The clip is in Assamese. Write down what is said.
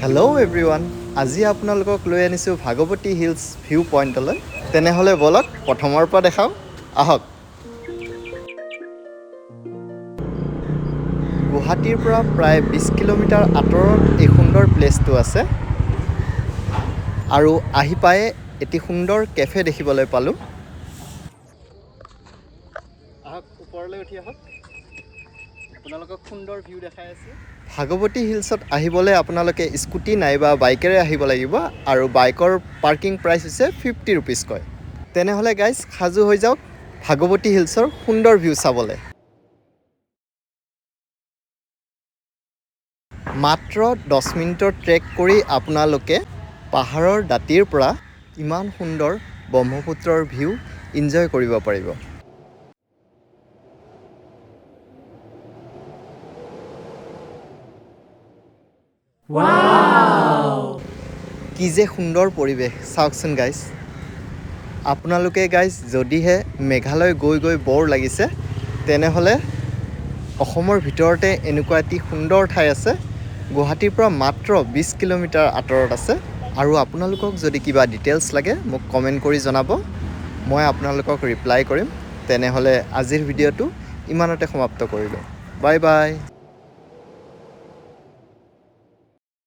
হেল্ল' এভৰিৱান, আজি আপোনালোকক লৈ আনিছোঁ ভাগৱতী হিলছ ভিউ পইণ্টলৈ। তেনেহ'লে ব'লক প্ৰথমৰ পৰা দেখাওঁ, আহক। গুৱাহাটীৰ পৰা প্ৰায় 20 কিলোমিটাৰ আঁতৰত এই সুন্দৰ প্লেচটো আছে আৰু আহি পায়ে এটি সুন্দৰ কেফে দেখিবলৈ পালোঁ। আহক ওপৰলৈ উঠি আহক, আপোনালোকক সুন্দৰ ভিউ দেখাই আছোঁ। ভাগৱতী হিলছত আহিবলৈ আপোনালোকে স্কুটি নাইবা বাইকেৰে আহিব লাগিব আৰু বাইকৰ পাৰ্কিং প্ৰাইচ হৈছে 50 ৰুপিজকৈ। তেনেহ'লে গাইজ সাজু হৈ যাওক ভাগৱতী হিলছৰ সুন্দৰ ভিউ চাবলৈ। মাত্ৰ 10 মিনিটৰ ট্ৰেক কৰি আপোনালোকে পাহাৰৰ দাঁতিৰ পৰা ইমান সুন্দৰ ব্ৰহ্মপুত্ৰৰ ভিউ এনজয় কৰিব পাৰিব। কি যে সুন্দৰ পৰিৱেশ চাওকচোন গাইজ। আপোনালোকে গাইজ যদিহে মেঘালয় গৈ বৰ লাগিছে, তেনেহ'লে অসমৰ ভিতৰতে এনেকুৱা এটি সুন্দৰ ঠাই আছে, গুৱাহাটীৰ পৰা মাত্ৰ 20 কিলোমিটাৰ আঁতৰত আছে। আৰু আপোনালোকক যদি কিবা ডিটেইলছ লাগে মোক কমেণ্ট কৰি জনাব, মই আপোনালোকক ৰিপ্লাই কৰিম। তেনেহ'লে আজিৰ ভিডিঅ'টো ইমানতে সমাপ্ত কৰিলোঁ। Bye bye.